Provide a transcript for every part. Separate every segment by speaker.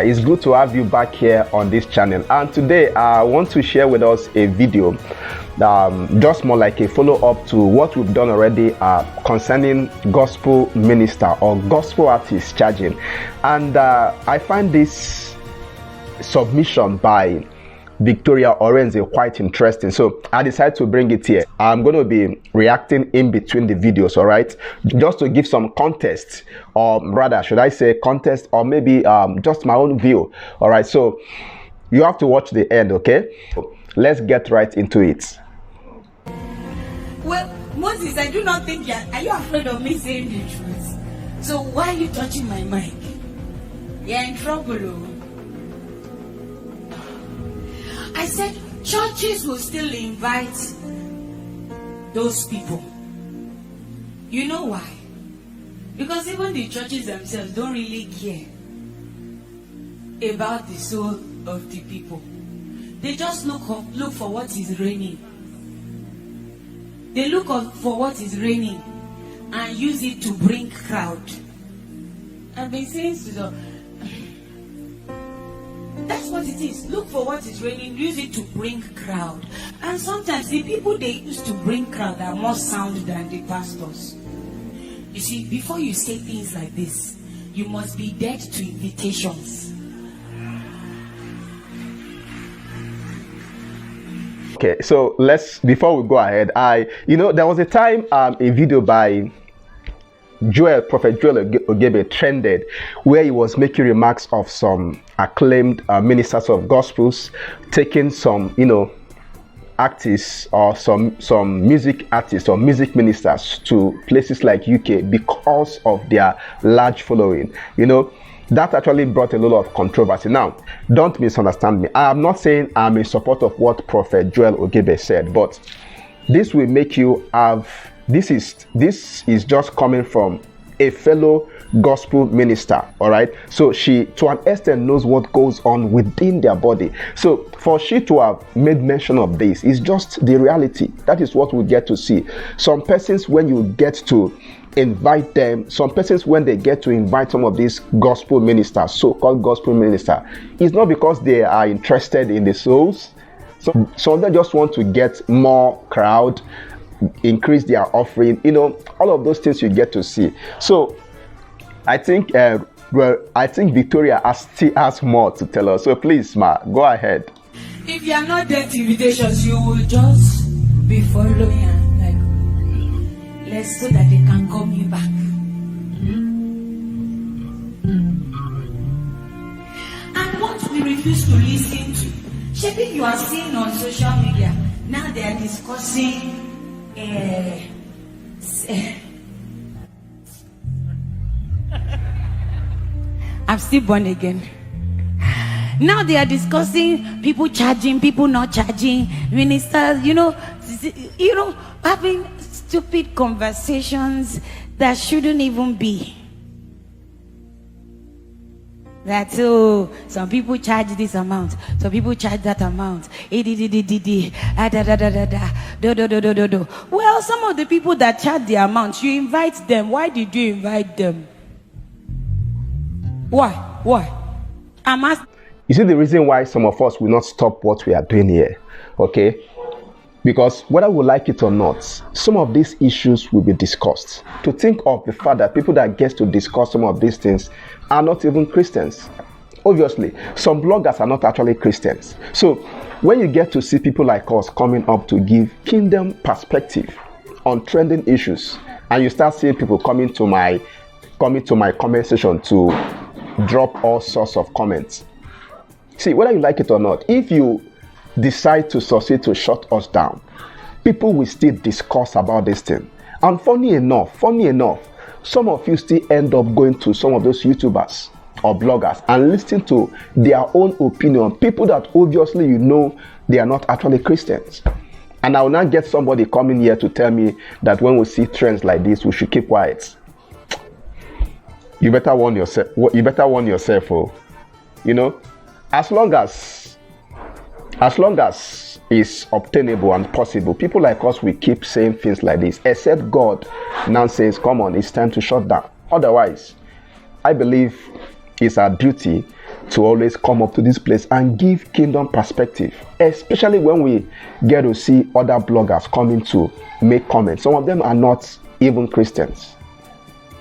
Speaker 1: It's good to have you back here on this channel, and today I want to share with us a video just more like a follow-up to what we've done already concerning gospel minister or gospel artist charging. And I find this submission by Victoria Orenze quite interesting, so I decided to bring it here. I'm going to be reacting in between the videos, all right, just to give some context, or rather should I say context, or maybe just my own view. All right, so you have to watch the end. Okay, let's get right into it.
Speaker 2: Well, Moses, I do not think are you afraid of me saying the truth? So why are you touching my mic? You're in trouble. Oh. I said churches will still invite those people. You know why? Because even the churches themselves don't really care about the soul of the people. They just look for what is reigning. They look for what is reigning and use it to bring crowd. I've been saying to them, that's what it is. Look for what is reigning, use it to bring crowd. And sometimes the people they use to bring crowd are more sound than the pastors. You see, before you say things like this, you must be dead to invitations.
Speaker 1: Okay, so before we go ahead, there was a time a video by Prophet Joel Ogebe trended, where he was making remarks of some acclaimed ministers of gospels taking some artists or some music artists or music ministers to places like UK because of their large following. That actually brought a lot of controversy. Now, don't misunderstand me. I am not saying I'm in support of what Prophet Joel Ogebe said, but this will make you have. This is just coming from a fellow gospel minister, all right? So she, to an extent, knows what goes on within their body. So for she to have made mention of this is just the reality. That is what we get to see. Some persons, when you get to invite them, some persons, when they get to invite some of these gospel ministers, so-called gospel minister, it's not because they are interested in the souls. So some of them just want to get more crowd, increase their offering, all of those things you get to see. So I think Victoria still has more to tell us. So please, ma, go ahead.
Speaker 2: If you are not dead to invitations, you will just be following and let's so that they can call me back. And what we refuse to listen to, shaping you are seeing on social media, now they are discussing I'm still born again. Now they are discussing people charging, people not charging, ministers, having stupid conversations that shouldn't even be. That some people charge this amount, some people charge that amount. Well, some of the people that charge the amount, you invite them. Why did you invite them? Why? I'm asking.
Speaker 1: You see the reason why some of us will not stop what we are doing here, okay? Because whether we like it or not, some of these issues will be discussed. To think of the fact that people that get to discuss some of these things are not even Christians. Obviously, some bloggers are not actually Christians. So when you get to see people like us coming up to give kingdom perspective on trending issues, and you start seeing people coming to my comment section to drop all sorts of comments. See, whether you like it or not, if you decide to succeed to shut us down, people will still discuss about this thing. And funny enough, some of you still end up going to some of those YouTubers or bloggers and listening to their own opinion, people that obviously they are not actually Christians. And I will not get somebody coming here to tell me that when we see trends like this, we should keep quiet. You better warn yourself. As long as it's obtainable and possible, people like us will keep saying things like this, except God now says, come on, it's time to shut down. Otherwise, I believe it's our duty to always come up to this place and give kingdom perspective, especially when we get to see other bloggers coming to make comments. Some of them are not even Christians.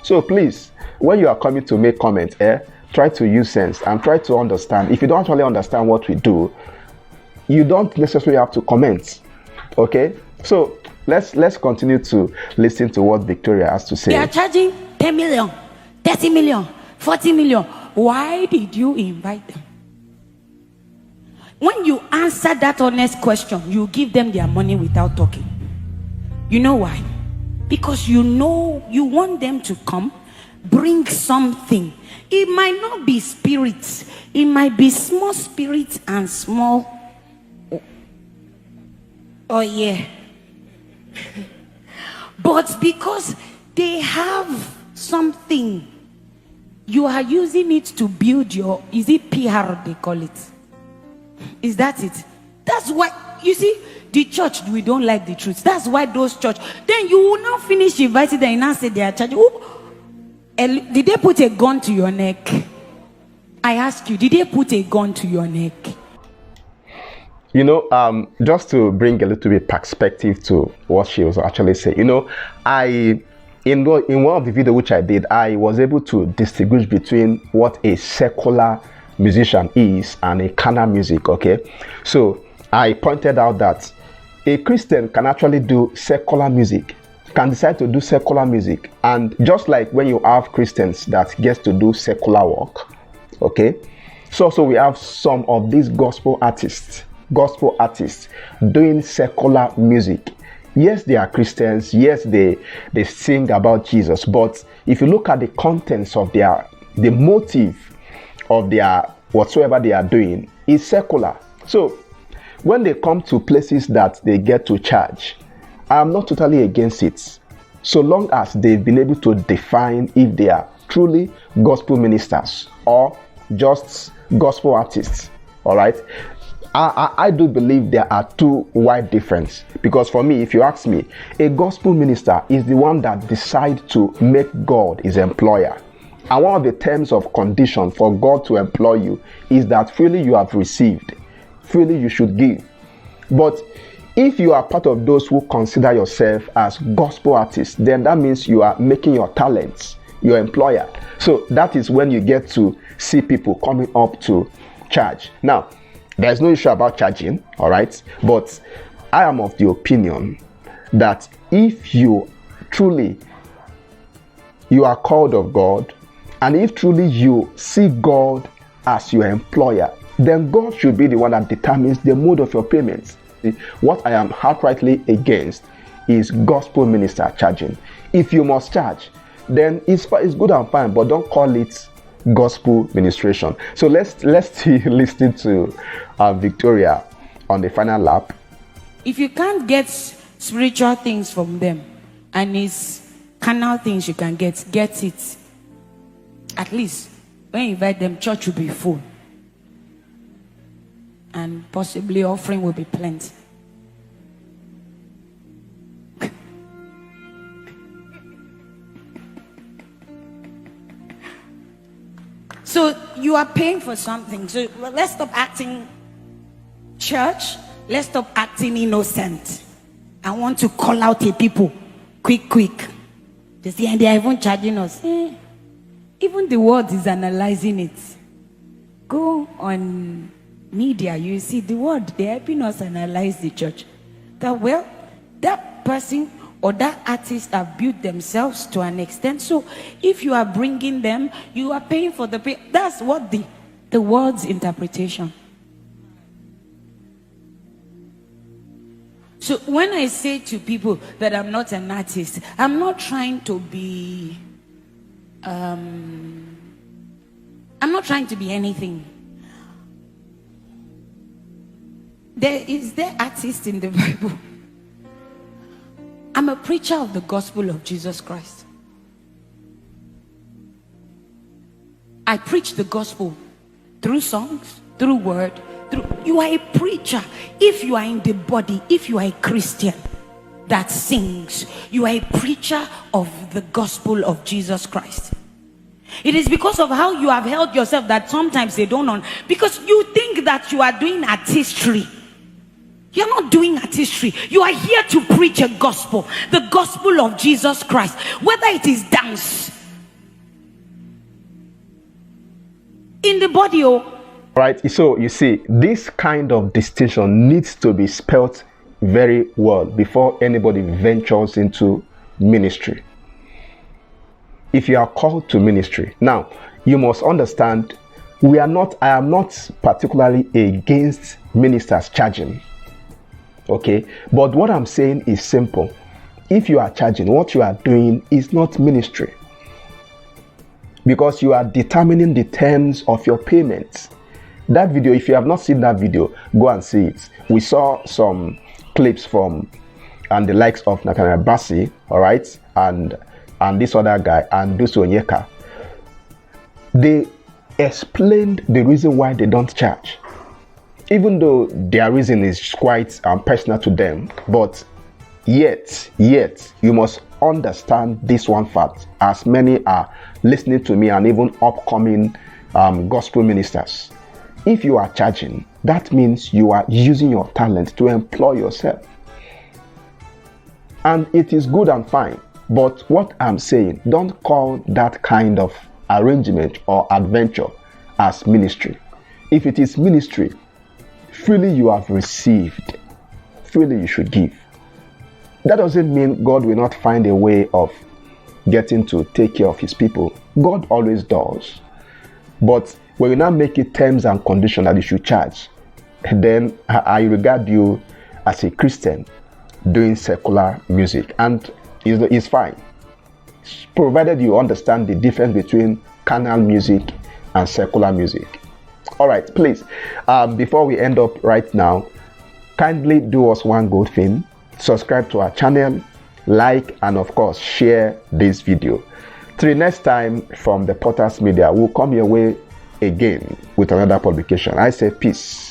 Speaker 1: So please, when you are coming to make comments, try to use sense and try to understand. If you don't actually understand what we do, you don't necessarily have to comment. Okay? So let's continue to listen to what Victoria has to say.
Speaker 2: They are charging 10 million, 30 million, 40 million. Why did you invite them? When you answer that honest question, you give them their money without talking. You know why? Because you know you want them to come, bring something. It might not be spirits. It might be small spirits and small. Oh yeah. But because they have something, you are using it to build your, is it PR they call it? Is that it? That's why, you see, the church, we don't like the truth. That's why those church, then you will not finish inviting them and now say they are charging. Did they put a gun to your neck? I ask you, did they put a gun to your neck?
Speaker 1: You know, just to bring a little bit perspective to what she was actually saying, you know, in one of the videos which I did, I was able to distinguish between what a secular musician is and a carnal music. Okay, so I pointed out that a Christian can actually do secular music, can decide to do secular music, and just like when you have Christians that gets to do secular work, okay, so we have some of these gospel artists doing secular music. Yes, they are Christians. Yes, they sing about Jesus. But if you look at the contents of the motive of their whatsoever they are doing is secular. So when they come to places that they get to charge, I'm not totally against it, so long as they've been able to define if they are truly gospel ministers or just gospel artists. All right. I do believe there are two wide differences, because for me, if you ask me, a gospel minister is the one that decides to make God his employer. And one of the terms of condition for God to employ you is that freely you have received, freely you should give. But if you are part of those who consider yourself as gospel artists, then that means you are making your talents your employer. So that is when you get to see people coming up to charge. Now, there's no issue about charging, all right? But I am of the opinion that if you are called of God, and if truly you see God as your employer, then God should be the one that determines the mode of your payments. What I am outrightly against is gospel minister charging. If you must charge, then it's good and fine, but don't call it gospel ministration. So let's listen to Victoria on the final lap.
Speaker 2: If you can't get spiritual things from them, and it's carnal things you can get it. At least when you invite them, church will be full, and possibly offering will be plenty. So you are paying for something. So let's stop acting church. Let's stop acting innocent. I want to call out the people quick. They see, and they are even charging us. Even the world is analyzing it. Go on media, you see the world, they're helping us analyze the church. That person or that artist have built themselves to an extent. So if you are bringing them, you are paying for the pay. That's what the world's interpretation. So when I say to people that I'm not an artist, I'm not trying to be I'm not trying to be anything. Is there artists in the Bible? I'm a preacher of the gospel of Jesus Christ. I preach the gospel through songs, through word. You are a preacher. If you are in the body, if you are a Christian that sings, you are a preacher of the gospel of Jesus Christ. It is because of how you have held yourself that sometimes they don't know. Because you think that you are doing artistry. You're not doing artistry. You are here to preach a gospel. The gospel of Jesus Christ. Whether it is dance. In the body,
Speaker 1: right? So you see, this kind of distinction needs to be spelt very well before anybody ventures into ministry. If you are called to ministry, now you must understand, I am not particularly against ministers charging. Okay, but what I'm saying is simple. If you are charging, what you are doing is not ministry, because you are determining the terms of your payments. That video, if you have not seen that video, go and see it. We saw some clips from and the likes of Nathaniel Bassi, all right, and this other guy, and Dusu Onyeka. They explained the reason why they don't charge, even though their reason is quite personal to them. But yet you must understand this one fact, as many are listening to me and even upcoming gospel ministers. If you are charging, that means you are using your talent to employ yourself, and it is good and fine. But what I'm saying, don't call that kind of arrangement or adventure as ministry. If it is ministry, freely you have received, freely you should give. That doesn't mean God will not find a way of getting to take care of his people. God always does. But when you now make it terms and conditions that you should charge, then I regard you as a Christian doing secular music. And it's fine, provided you understand the difference between carnal music and secular music. All right, please, before we end up right now, kindly do us one good thing. Subscribe to our channel, like, and of course share this video. Till next time, from the Potters Media, we'll come your way again with another publication. I say peace.